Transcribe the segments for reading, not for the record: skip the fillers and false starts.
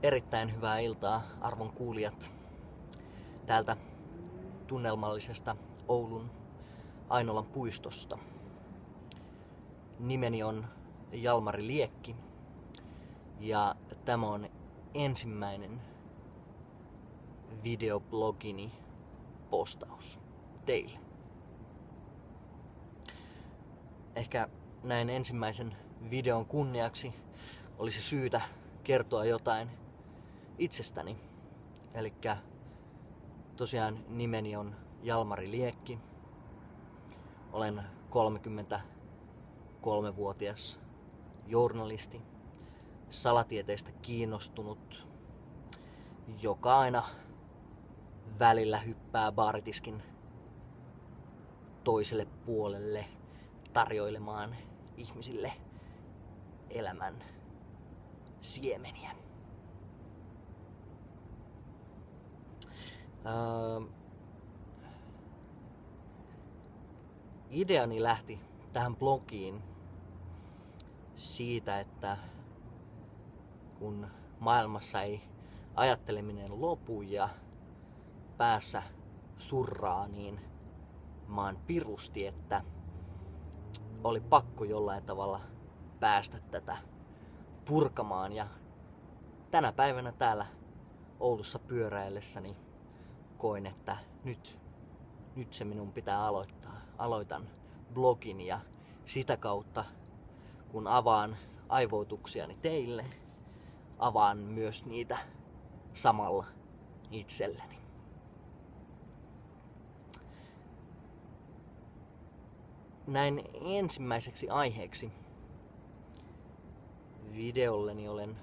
Erittäin hyvää iltaa, arvon kuulijat, täältä tunnelmallisesta Oulun Ainolan puistosta. Nimeni on Jalmari Liekki ja tämä on ensimmäinen videoblogini postaus teille. Ehkä näin ensimmäisen videon kunniaksi olisi syytä kertoa jotain itsestäni. Elikkä tosiaan nimeni on Jalmari Liekki. Olen 33-vuotias journalisti, salatieteistä kiinnostunut, joka aina välillä hyppää baaritiskin toiselle puolelle tarjoilemaan ihmisille elämän siemeniä. Ideani lähti tähän blogiin siitä, että kun maailmassa ei ajatteleminen lopu ja päässä surraa, niin mä oon pirusti, että oli pakko jollain tavalla päästä tätä purkamaan. Ja tänä päivänä täällä Oulussa pyöräillessäni koin, että nyt se minun pitää aloittaa. Aloitan blogin ja sitä kautta, kun avaan aivoutuksiani teille, avaan myös niitä samalla itselleni. Näin ensimmäiseksi aiheeksi videolleni olen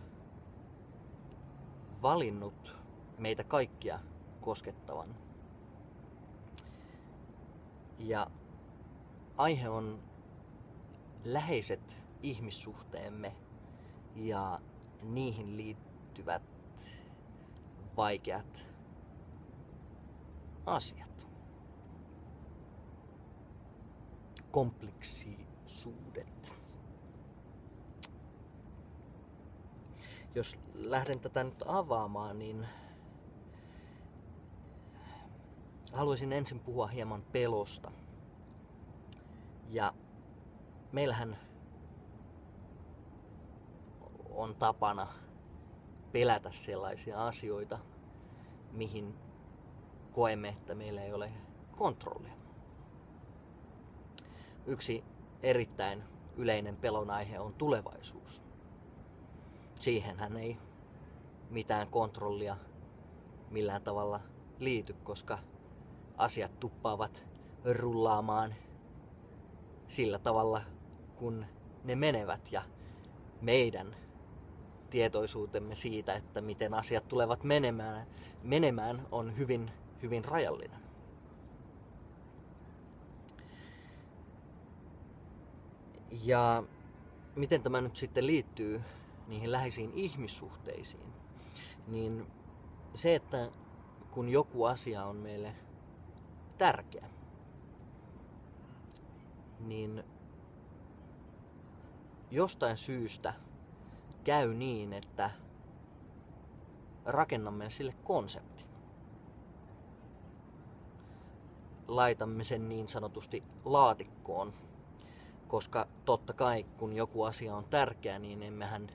valinnut meitä kaikkia koskettavan. Ja aihe on läheiset ihmissuhteemme ja niihin liittyvät vaikeat asiat. Kompleksisuudet. Jos lähden tätä nyt avaamaan, niin haluaisin ensin puhua hieman pelosta. Ja meillähän on tapana pelätä sellaisia asioita, mihin koemme, että meillä ei ole kontrollia. Yksi erittäin yleinen pelon aihe on tulevaisuus. Siihenhän ei mitään kontrollia millään tavalla liity, koska asiat tuppaavat rullaamaan sillä tavalla, kun ne menevät, ja meidän tietoisuutemme siitä, että miten asiat tulevat menemään on hyvin, hyvin rajallinen. Ja miten tämä nyt sitten liittyy niihin läheisiin ihmissuhteisiin, niin se, että kun joku asia on meille tärkeä, niin jostain syystä käy niin, että rakennamme sille konseptin. Laitamme sen niin sanotusti laatikkoon, koska totta kai kun joku asia on tärkeä, niin emmehän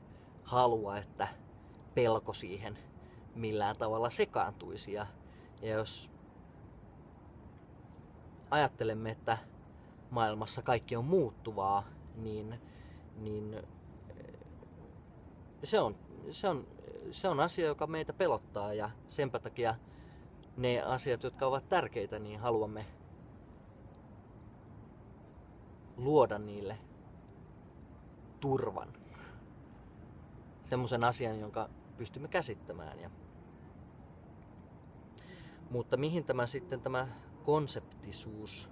halua, että pelko siihen millään tavalla sekaantuisi. Ja jos ajattelemme, että maailmassa kaikki on muuttuvaa, niin se on asia, joka meitä pelottaa, ja senpä takia ne asiat, jotka ovat tärkeitä, niin haluamme luoda niille turvan. Semmoisen asian, jonka pystymme käsittämään. Mutta mihin tämä konseptisuus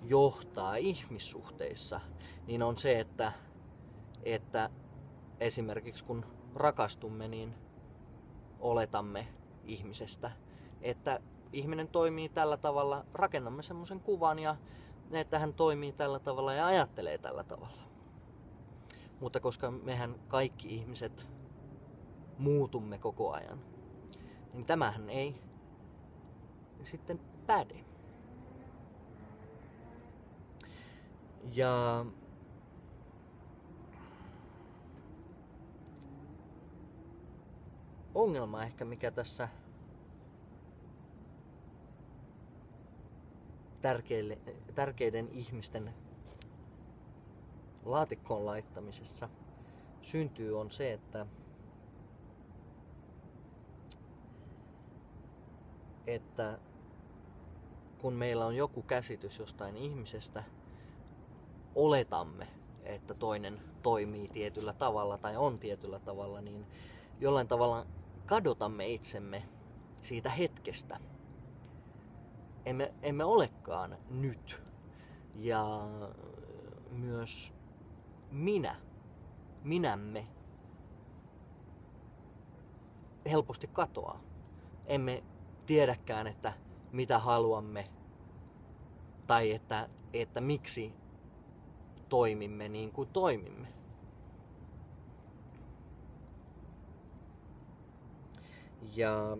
johtaa ihmissuhteissa, niin on se, että esimerkiksi kun rakastumme, niin oletamme ihmisestä, että ihminen toimii tällä tavalla, rakennamme semmoisen kuvan ja että hän toimii tällä tavalla ja ajattelee tällä tavalla. Mutta koska mehän kaikki ihmiset muutumme koko ajan, niin tämähän ei sitten päde. Ja ongelma ehkä mikä tässä tärkeiden ihmisten laatikkoon laittamisessa syntyy on se, että kun meillä on joku käsitys jostain ihmisestä, oletamme, että toinen toimii tietyllä tavalla tai on tietyllä tavalla, niin jollain tavalla kadotamme itsemme siitä hetkestä. Emme olekaan nyt. Ja myös minämme helposti katoaa. Emme tiedäkään, että mitä haluamme tai että miksi toimimme niin kuin toimimme. Ja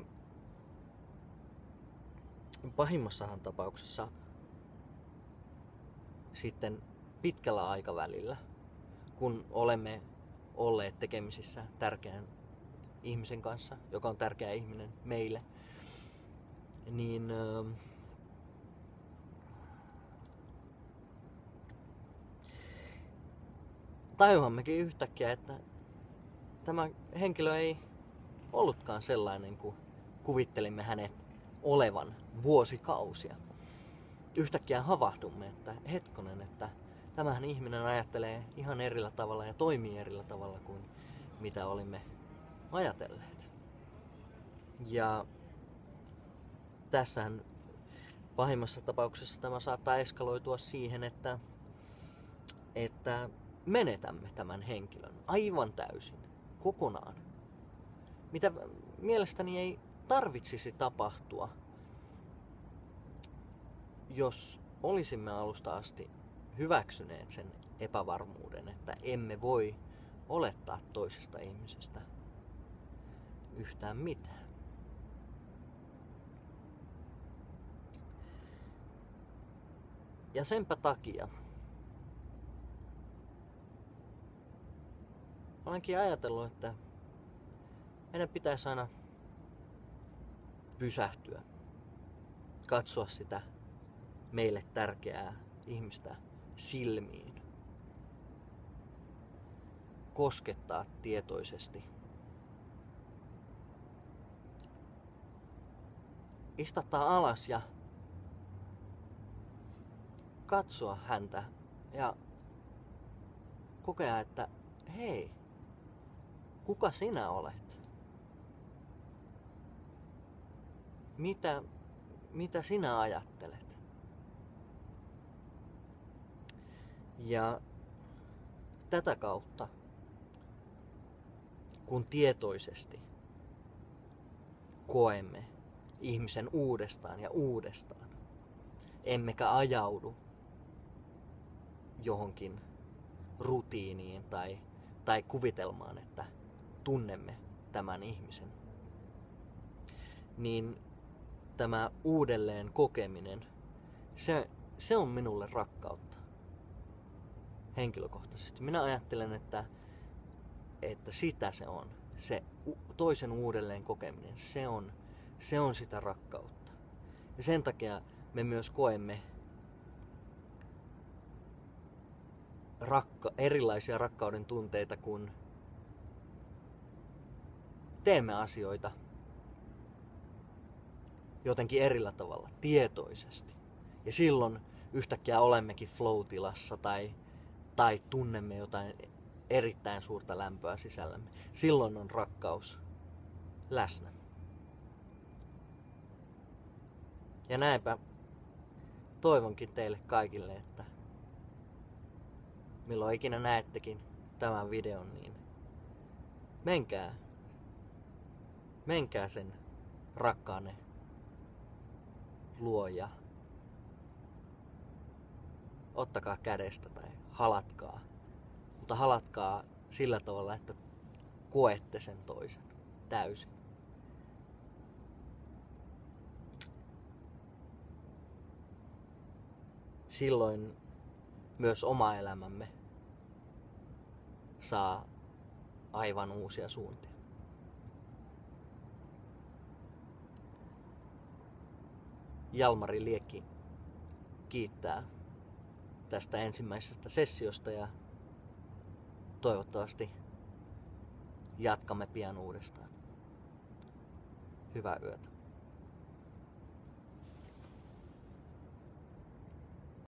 pahimmassahan tapauksessa sitten pitkällä aikavälillä, kun olemme olleet tekemisissä tärkeän ihmisen kanssa, joka on tärkeä ihminen meille, niin tajuammekin yhtäkkiä, että tämä henkilö ei ollutkaan sellainen kuin kuvittelimme hänet olevan vuosikausia. Yhtäkkiä havahdumme, että hetkonen, että tämähän ihminen ajattelee ihan erillä tavalla ja toimii erillä tavalla kuin mitä olimme ajatelleet. Ja tässähän pahimmassa tapauksessa tämä saattaa eskaloitua siihen, että menetämme tämän henkilön aivan täysin, kokonaan. Mitä mielestäni ei tarvitsisi tapahtua, jos olisimme alusta asti hyväksyneet sen epävarmuuden, että emme voi olettaa toisesta ihmisestä yhtään mitään. Ja senpä takia olenkin ajatellut, että meidän pitäisi aina pysähtyä, katsoa sitä meille tärkeää ihmistä silmiin, koskettaa tietoisesti, istattaa alas ja katsoa häntä ja kokea, että hei, kuka sinä olet? Mitä sinä ajattelet? Ja tätä kautta, kun tietoisesti koemme ihmisen uudestaan ja uudestaan, emmekä ajaudu johonkin rutiiniin tai kuvitelmaan, että tunnemme tämän ihmisen, niin tämä uudelleen kokeminen, se on minulle rakkautta henkilökohtaisesti. Minä ajattelen, että sitä se on. Se toisen uudelleen kokeminen, se on sitä rakkautta. Ja sen takia me myös koemme erilaisia rakkauden tunteita, kun teemme asioita jotenkin erillä tavalla, tietoisesti. Ja silloin yhtäkkiä olemmekin flow-tilassa tai tunnemme jotain erittäin suurta lämpöä sisällämme. Silloin on rakkaus läsnä. Ja näinpä toivonkin teille kaikille, että milloin ikinä näettekin tämän videon, niin menkää sen rakkaanne luo ja ottakaa kädestä tai halatkaa. Mutta halatkaa sillä tavalla, että koette sen toisen. täysin. Silloin myös oma elämämme saa aivan uusia suuntia. Jalmari Liekki kiittää tästä ensimmäisestä sessiosta ja toivottavasti jatkamme pian uudestaan. Hyvää yötä.